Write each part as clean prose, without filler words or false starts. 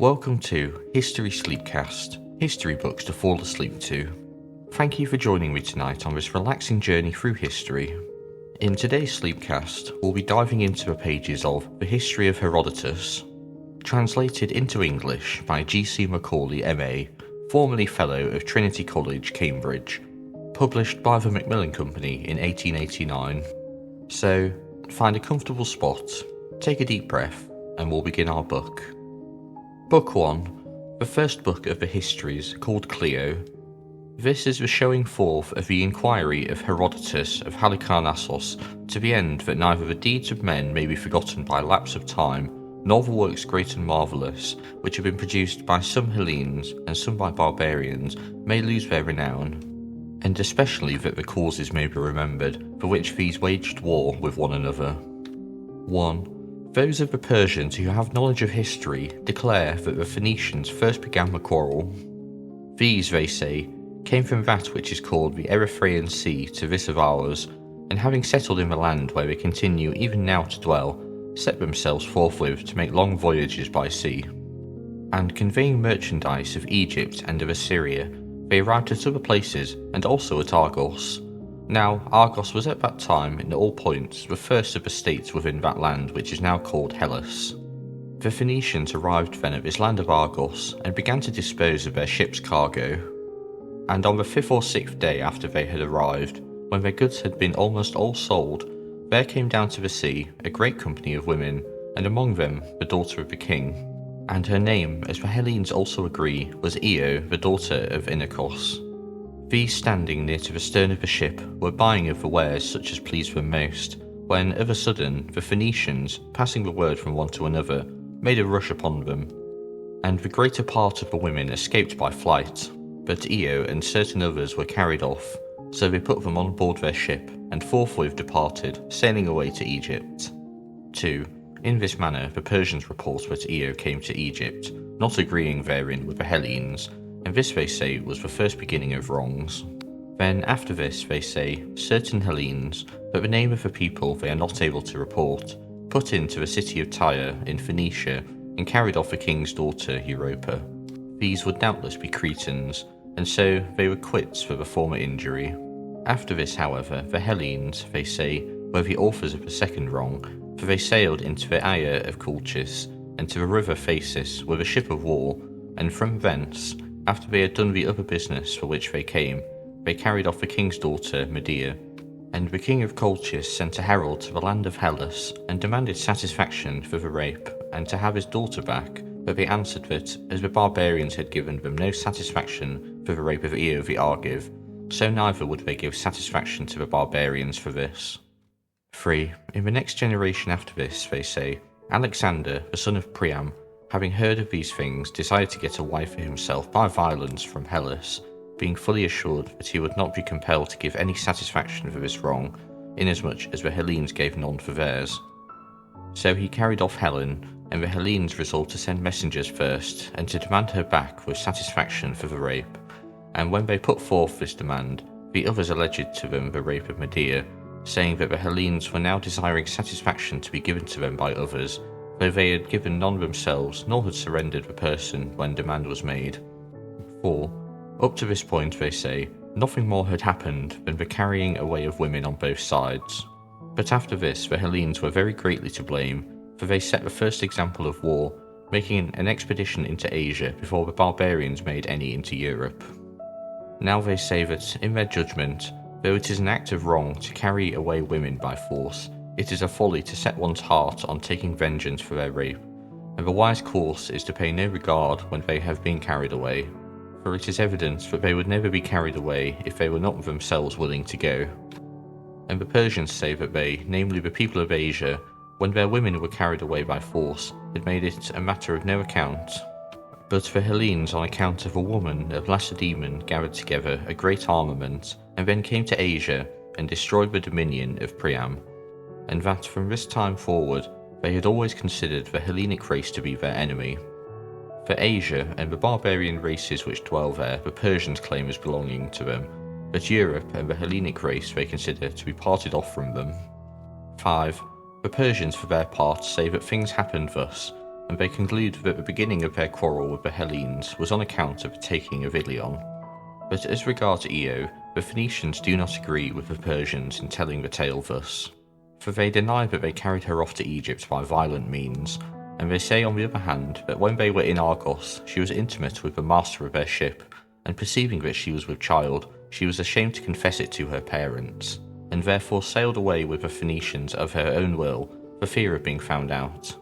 Welcome to History Sleepcast, history books to fall asleep to. Thank you for joining me tonight on this relaxing journey through history. In today's Sleepcast, we'll be diving into the pages of the History of Herodotus, translated into English by G.C. Macaulay M.A., formerly Fellow of Trinity College, Cambridge, published by the Macmillan Company in 1889. So, find a comfortable spot, take a deep breath, and we'll begin our book. Book 1, the first book of the Histories, called Clio. This is the showing forth of the inquiry of Herodotus of Halicarnassos, to the end that neither the deeds of men may be forgotten by lapse of time, nor the works great and marvellous, which have been produced by some Hellenes and some by barbarians, may lose their renown, and especially that the causes may be remembered for which these waged war with one another. 1. Those of the Persians who have knowledge of history declare that the Phoenicians first began the quarrel. These, they say, came from that which is called the Erythraean Sea to this of ours, and having settled in the land where they continue even now to dwell, set themselves forthwith to make long voyages by sea. And conveying merchandise of Egypt and of Assyria, they arrived at other places, and also at Argos. Now, Argos was at that time, in all points, the first of the states within that land which is now called Hellas. The Phoenicians arrived then at this land of Argos, and began to dispose of their ship's cargo. And on the 5th or 6th day after they had arrived, when their goods had been almost all sold, there came down to the sea a great company of women, and among them the daughter of the king. And her name, as the Hellenes also agree, was Io, the daughter of Inachos. These, standing near to the stern of the ship, were buying of the wares such as pleased them most, when of a sudden the Phoenicians, passing the word from one to another, made a rush upon them. And the greater part of the women escaped by flight, but Io and certain others were carried off, so they put them on board their ship, and forthwith departed, sailing away to Egypt. 2. In this manner the Persians report that Io came to Egypt, not agreeing therein with the Hellenes, and this they say was the first beginning of wrongs. Then after this they say certain Hellenes, but the name of the people they are not able to report, put into the city of Tyre in Phoenicia, and carried off the king's daughter Europa. These would doubtless be Cretans, and so they were quits for the former injury. After this, however, the Hellenes, they say, were the authors of the second wrong, for they sailed into the Aya of Colchis, and to the river Phasis with a ship of war, and from thence, after they had done the other business for which they came, they carried off the king's daughter Medea. And the king of Colchis sent a herald to the land of Hellas, and demanded satisfaction for the rape, and to have his daughter back, but they answered that, as the barbarians had given them no satisfaction for the rape of Io the Argive, so neither would they give satisfaction to the barbarians for this. 3. In the next generation after this, they say, Alexander, the son of Priam, having heard of these things, decided to get a wife for himself by violence from Hellas, being fully assured that he would not be compelled to give any satisfaction for this wrong, inasmuch as the Hellenes gave none for theirs. So he carried off Helen, and the Hellenes resolved to send messengers first, and to demand her back with satisfaction for the rape. And when they put forth this demand, the others alleged to them the rape of Medea, saying that the Hellenes were now desiring satisfaction to be given to them by others, though they had given none themselves, nor had surrendered the person when demand was made. 4. Up to this point, they say, nothing more had happened than the carrying away of women on both sides. But after this, the Hellenes were very greatly to blame, for they set the first example of war, making an expedition into Asia before the barbarians made any into Europe. Now they say that, in their judgment, though it is an act of wrong to carry away women by force, it is a folly to set one's heart on taking vengeance for their rape, and the wise course is to pay no regard when they have been carried away, for it is evident that they would never be carried away if they were not themselves willing to go. And the Persians say that they, namely the people of Asia, when their women were carried away by force, had made it a matter of no account. But the Hellenes, on account of a woman of Lacedaemon, gathered together a great armament, and then came to Asia, and destroyed the dominion of Priam. And that from this time forward they had always considered the Hellenic race to be their enemy. For Asia and the barbarian races which dwell there the Persians claim as belonging to them, but Europe and the Hellenic race they consider to be parted off from them. 5. The Persians for their part say that things happened thus, and they conclude that the beginning of their quarrel with the Hellenes was on account of the taking of Ilion. But as regards Io, the Phoenicians do not agree with the Persians in telling the tale thus, for they deny that they carried her off to Egypt by violent means, and they say on the other hand that when they were in Argos she was intimate with the master of their ship, and perceiving that she was with child, she was ashamed to confess it to her parents, and therefore sailed away with the Phoenicians of her own will, for fear of being found out.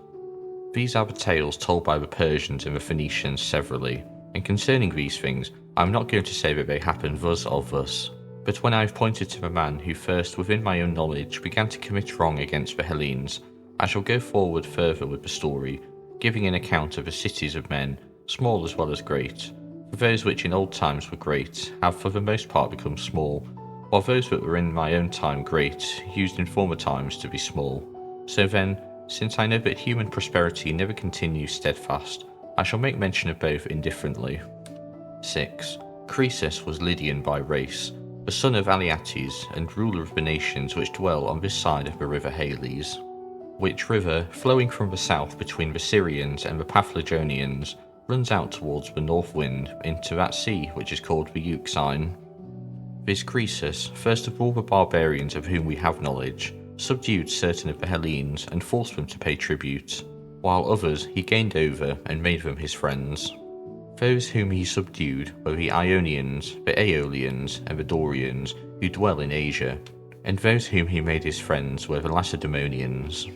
These are the tales told by the Persians and the Phoenicians severally, and concerning these things, I am not going to say that they happened thus or thus, but when I have pointed to the man who first within my own knowledge began to commit wrong against the Hellenes, I shall go forward further with the story, giving an account of the cities of men, small as well as great, for those which in old times were great have for the most part become small, while those that were in my own time great used in former times to be small. So then, since I know that human prosperity never continues steadfast, I shall make mention of both indifferently. 6. Croesus was Lydian by race, the son of Aliates and ruler of the nations which dwell on this side of the river Halys, which river, flowing from the south between the Syrians and the Paphlagonians, runs out towards the north wind into that sea which is called the Euxine. This Croesus, first of all the barbarians of whom we have knowledge, subdued certain of the Hellenes and forced them to pay tribute, while others he gained over and made them his friends. Those whom he subdued were the Ionians, the Aeolians, and the Dorians, who dwell in Asia, and those whom he made his friends were the Lacedaemonians.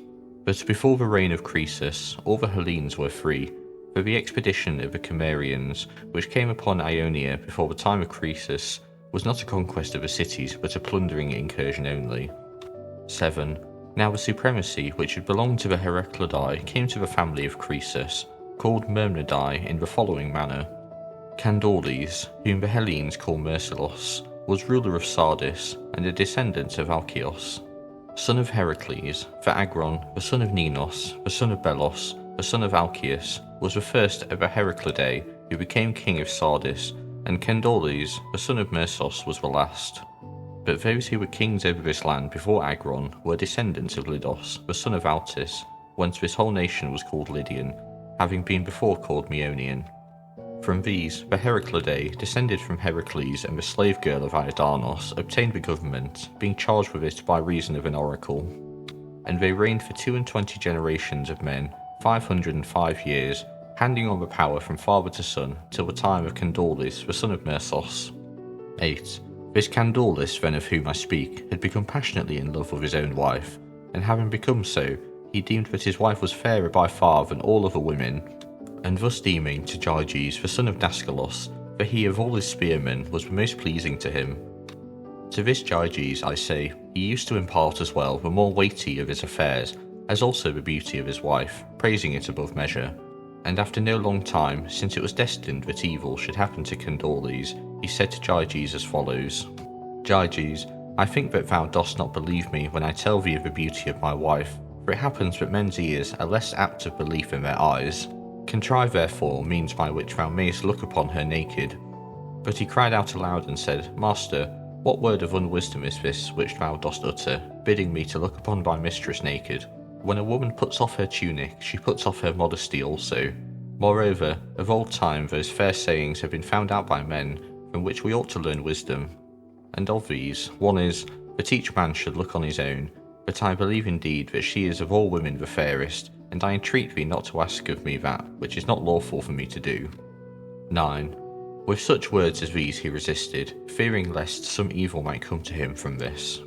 But before the reign of Croesus, all the Hellenes were free, for the expedition of the Cimmerians, which came upon Ionia before the time of Croesus, was not a conquest of the cities, but a plundering incursion only. 7. Now the supremacy which had belonged to the Heraclidae came to the family of Croesus, called Myrmidai, in the following manner. Candaules, whom the Hellenes call Mercillos, was ruler of Sardis, and a descendant of Alcios, son of Heracles, for Agron, the son of Ninos, the son of Belos, the son of Alcius, was the first of the Heraclidae who became king of Sardis, and Candaules, the son of Mersos, was the last. But those who were kings over this land before Agron were descendants of Lydos, the son of Altis, whence this whole nation was called Lydian, having been before called Meonian. From these, the Heraclidae, descended from Heracles and the slave girl of Iadanos, obtained the government, being charged with it by reason of an oracle. And they reigned for 22 generations of men, 505 years, handing on the power from father to son, till the time of Candaules, the son of Mersos. 8. This Candaules, then, of whom I speak, had become passionately in love with his own wife, and having become so, he deemed that his wife was fairer by far than all other women, and thus deeming to Gyges, the son of Dascalos, for he of all his spearmen was the most pleasing to him. To this Gyges, I say, he used to impart as well the more weighty of his affairs, as also the beauty of his wife, praising it above measure. And after no long time, since it was destined that evil should happen to Candaules, he said to Gyges as follows: Gyges, I think that thou dost not believe me when I tell thee of the beauty of my wife, for it happens that men's ears are less apt of belief than their eyes. Contrive therefore means by which thou mayest look upon her naked. But he cried out aloud and said, Master, what word of unwisdom is this which thou dost utter, bidding me to look upon thy mistress naked? When a woman puts off her tunic, she puts off her modesty also. Moreover, of old time those fair sayings have been found out by men, from which we ought to learn wisdom. And of these, one is, that each man should look on his own. But I believe indeed that she is of all women the fairest, and I entreat thee not to ask of me that which is not lawful for me to do. 9. With such words as these he resisted, fearing lest some evil might come to him from this.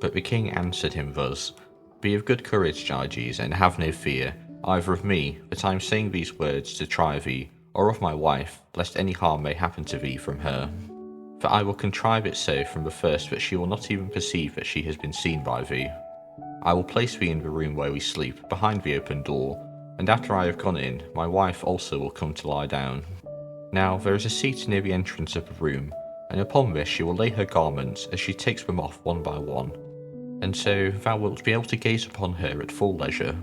But the king answered him thus: Be of good courage, Gyges, and have no fear, either of me, that I am saying these words to try thee, or of my wife, lest any harm may happen to thee from her. For I will contrive it so from the first that she will not even perceive that she has been seen by thee. I will place thee in the room where we sleep, behind the open door, and after I have gone in, my wife also will come to lie down. Now there is a seat near the entrance of the room, and upon this she will lay her garments as she takes them off one by one, and so thou wilt be able to gaze upon her at full leisure.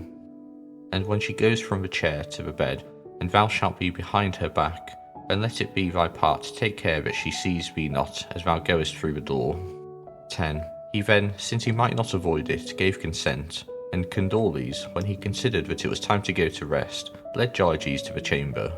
And when she goes from the chair to the bed, and thou shalt be behind her back, and let it be thy part to take care that she sees thee not as thou goest through the door. 10. He then, since he might not avoid it, gave consent, and Candales, when he considered that it was time to go to rest, led Gyges to the chamber.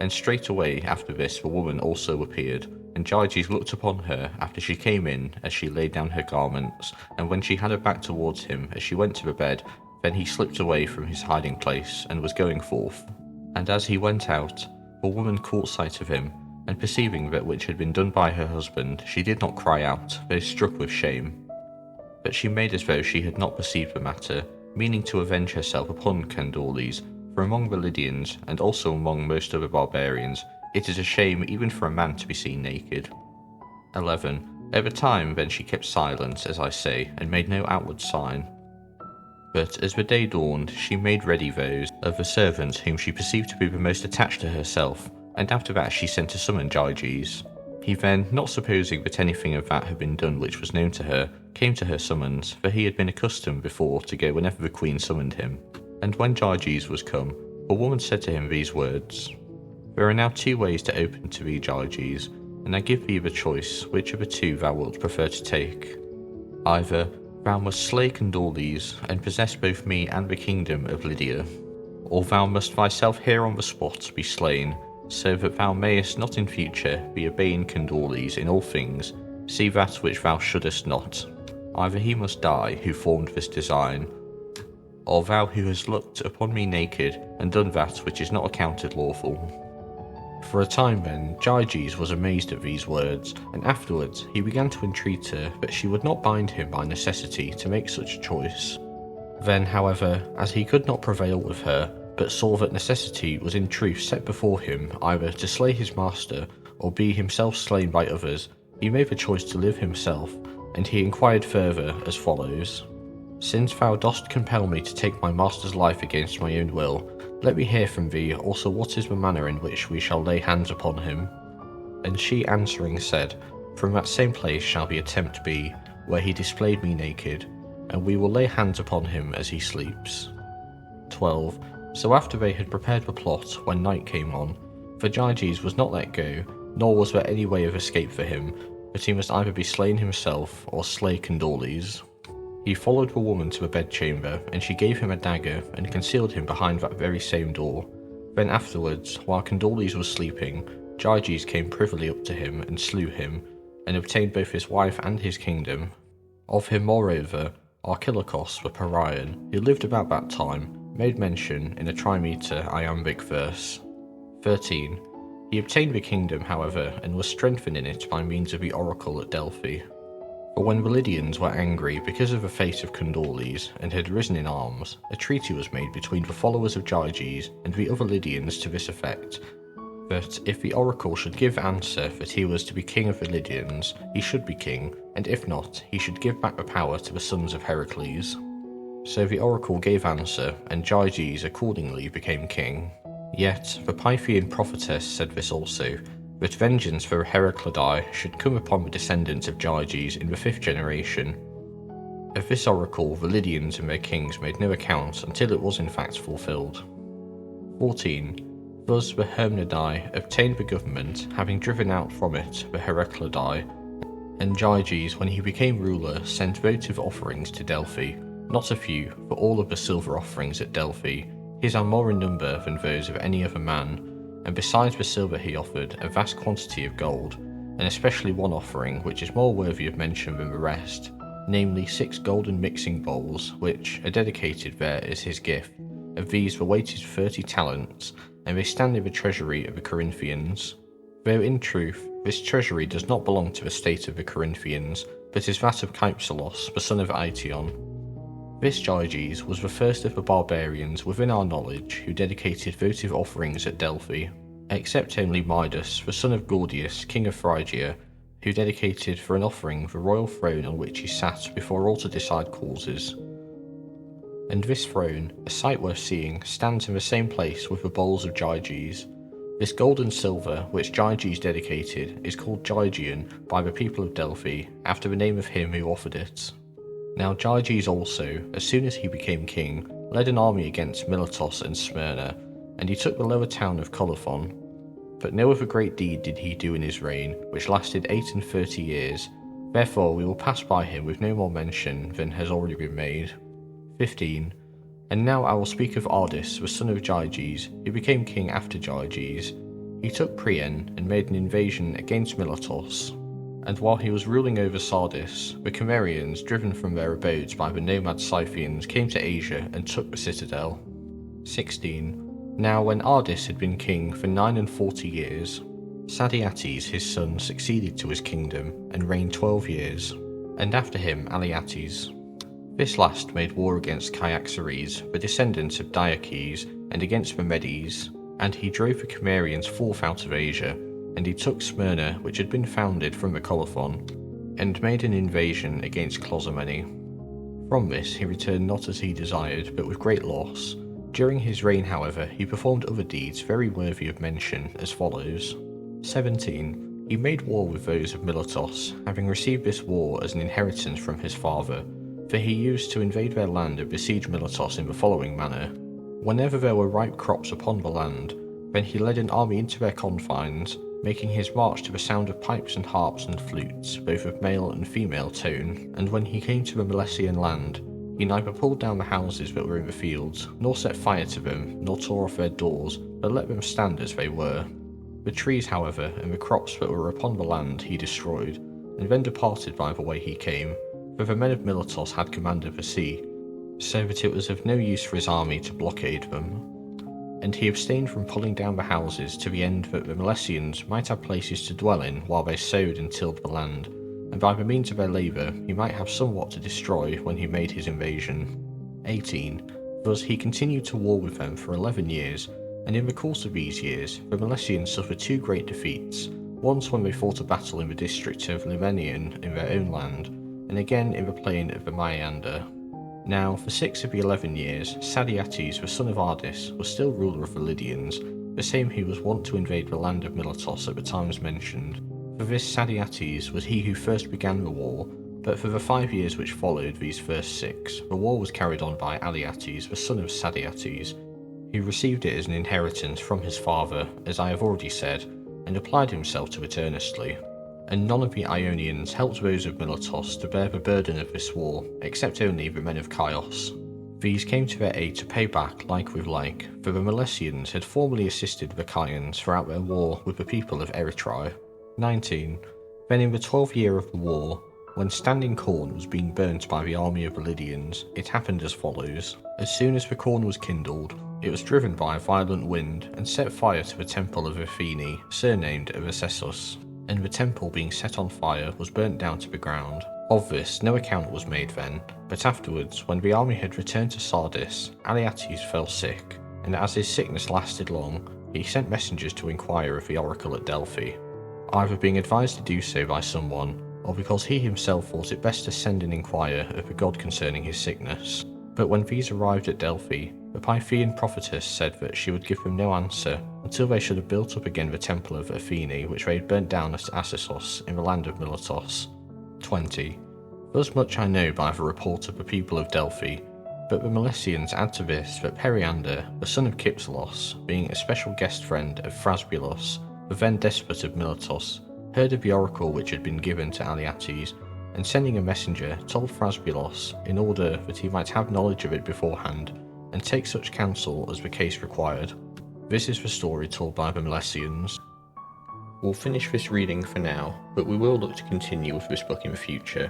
And straightway after this the woman also appeared, and Gyges looked upon her after she came in as she laid down her garments, and when she had her back towards him as she went to the bed, then he slipped away from his hiding place and was going forth. And as he went out, the woman caught sight of him, and perceiving that which had been done by her husband, she did not cry out, though struck with shame. But she made as though she had not perceived the matter, meaning to avenge herself upon Candales, for among the Lydians, and also among most other barbarians, it is a shame even for a man to be seen naked. 11. At the time then she kept silence, as I say, and made no outward sign. But as the day dawned, she made ready those of the servants whom she perceived to be the most attached to herself, and after that she sent to summon Gyges. He then, not supposing that anything of that had been done which was known to her, came to her summons, for he had been accustomed before to go whenever the queen summoned him. And when Gyges was come, the woman said to him these words: There are now 2 ways to open to thee, Gyges, and I give thee the choice which of the 2 thou wilt prefer to take. Either thou must slay Candales, and possess both me and the kingdom of Lydia, or thou must thyself here on the spot be slain, so that thou mayest not in future be obeying Candales in all things, see that which thou shouldest not. Either he must die who formed this design, or thou who hast looked upon me naked and done that which is not accounted lawful. For a time then, Gyges was amazed at these words, and afterwards he began to entreat her that she would not bind him by necessity to make such a choice. Then, however, as he could not prevail with her, but saw that necessity was in truth set before him either to slay his master or be himself slain by others, he made the choice to live himself, and he inquired further as follows: Since thou dost compel me to take my master's life against my own will, let me hear from thee also what is the manner in which we shall lay hands upon him. And she answering said, From that same place shall the attempt be, where he displayed me naked, and we will lay hands upon him as he sleeps. 12. So after they had prepared the plot, when night came on, for Gyges was not let go, nor was there any way of escape for him, but he must either be slain himself or slay Candales. He followed the woman to the bedchamber, and she gave him a dagger, and concealed him behind that very same door. Then afterwards, while Candales was sleeping, Gyges came privily up to him, and slew him, and obtained both his wife and his kingdom. Of him moreover, Archilochos the Parian, who lived about that time, made mention in a trimeter iambic verse. 13. He obtained the kingdom, however, and was strengthened in it by means of the oracle at Delphi. For when the Lydians were angry because of the fate of Candales, and had risen in arms, a treaty was made between the followers of Gyges and the other Lydians to this effect, that if the oracle should give answer that he was to be king of the Lydians, he should be king, and if not, he should give back the power to the sons of Heracles. So the oracle gave answer, and Gyges accordingly became king. Yet the Pythian prophetess said this also, that vengeance for Heraclidae should come upon the descendants of Gyges in the 5th generation. Of this oracle the Lydians and their kings made no account until it was in fact fulfilled. 14. Thus the Hermnidae obtained the government, having driven out from it the Heraclidae, and Gyges, when he became ruler, sent votive offerings to Delphi, not a few, for all of the silver offerings at Delphi. His are more in number than those of any other man, and besides the silver he offered a vast quantity of gold, and especially one offering which is more worthy of mention than the rest, namely 6 golden mixing bowls, which are dedicated there as his gift. Of these the weight is 30 talents, and they stand in the treasury of the Corinthians. Though in truth this treasury does not belong to the state of the Corinthians, but is that of Cypselos, the son of Aetion. This Gyges was the first of the barbarians within our knowledge who dedicated votive offerings at Delphi, except only Midas, the son of Gordius, king of Phrygia, who dedicated for an offering the royal throne on which he sat before all to decide causes. And this throne, a sight worth seeing, stands in the same place with the bowls of Gyges. This gold and silver, which Gyges dedicated, is called Gygean by the people of Delphi, after the name of him who offered it. Now Gyges also, as soon as he became king, led an army against Miletus and Smyrna, and he took the lower town of Colophon. But no other great deed did he do in his reign, which lasted 38 years. Therefore we will pass by him with no more mention than has already been made. 15. And now I will speak of Ardys, the son of Gyges, who became king after Gyges. He took Priene and made an invasion against Miletos. And while he was ruling over Sardis, the Cimmerians, driven from their abodes by the nomad Scythians, came to Asia and took the citadel. 16. Now when Ardys had been king for 49 years, Sadiates his son succeeded to his kingdom and reigned 12 years, and after him Alyattes. This last made war against Cyaxares, the descendants of Diaches, and against the Medes, and he drove the Cimmerians forth out of Asia, and he took Smyrna, which had been founded from the Colophon, and made an invasion against Clozomene. From this he returned not as he desired, but with great loss. During his reign, however, he performed other deeds very worthy of mention, as follows. 17. He made war with those of Miletos, having received this war as an inheritance from his father, for he used to invade their land and besiege Miletos in the following manner. Whenever there were ripe crops upon the land, then he led an army into their confines, making his march to the sound of pipes and harps and flutes, both of male and female tone, and when he came to the Milesian land, he neither pulled down the houses that were in the fields, nor set fire to them, nor tore off their doors, but let them stand as they were. The trees, however, and the crops that were upon the land he destroyed, and then departed by the way he came, for the men of Miletos had command of the sea, so that it was of no use for his army to blockade them. And he abstained from pulling down the houses to the end that the Milesians might have places to dwell in while they sowed and tilled the land, and by the means of their labour he might have somewhat to destroy when he made his invasion. 18. Thus he continued to war with them for 11 years, and in the course of these years the Milesians suffered 2 great defeats, once when they fought a battle in the district of Limenion in their own land, and again in the plain of the Maeander. Now, for 6 of the 11 years, Sadiates, the son of Ardys, was still ruler of the Lydians, the same who was wont to invade the land of Miletos at the times mentioned. For this Sadiates was he who first began the war, but for the 5 years which followed these first 6, the war was carried on by Alyattes, the son of Sadiates, who received it as an inheritance from his father, as I have already said, and applied himself to it earnestly. And none of the Ionians helped those of Miletos to bear the burden of this war, except only the men of Chios. These came to their aid to pay back like with like, for the Milesians had formerly assisted the Chians throughout their war with the people of Erythrae. 19. Then in the 12th year of the war, when standing corn was being burnt by the army of the Lydians, it happened as follows. As soon as the corn was kindled, it was driven by a violent wind, and set fire to the temple of Athene, surnamed Evesessus, and the temple being set on fire was burnt down to the ground. Of this no account was made then, but afterwards, when the army had returned to Sardis, Alyattes fell sick, and as his sickness lasted long, he sent messengers to inquire of the oracle at Delphi, either being advised to do so by someone, or because he himself thought it best to send and inquire of the god concerning his sickness. But when these arrived at Delphi, the Pythian prophetess said that she would give them no answer until they should have built up again the temple of Athene, which they had burnt down at Assos in the land of Miletos. 20. Thus much I know by the report of the people of Delphi, but the Milesians add to this that Periander, the son of Kypselos, being a special guest friend of Phrasbulus, the then despot of Miletos, heard of the oracle which had been given to Alyattes, and sending a messenger told Phrasbulus in order that he might have knowledge of it beforehand, and take such counsel as the case required. This is the story told by the Milesians. We'll finish this reading for now, but we will look to continue with this book in the future.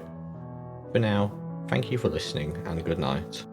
For now, thank you for listening and good night.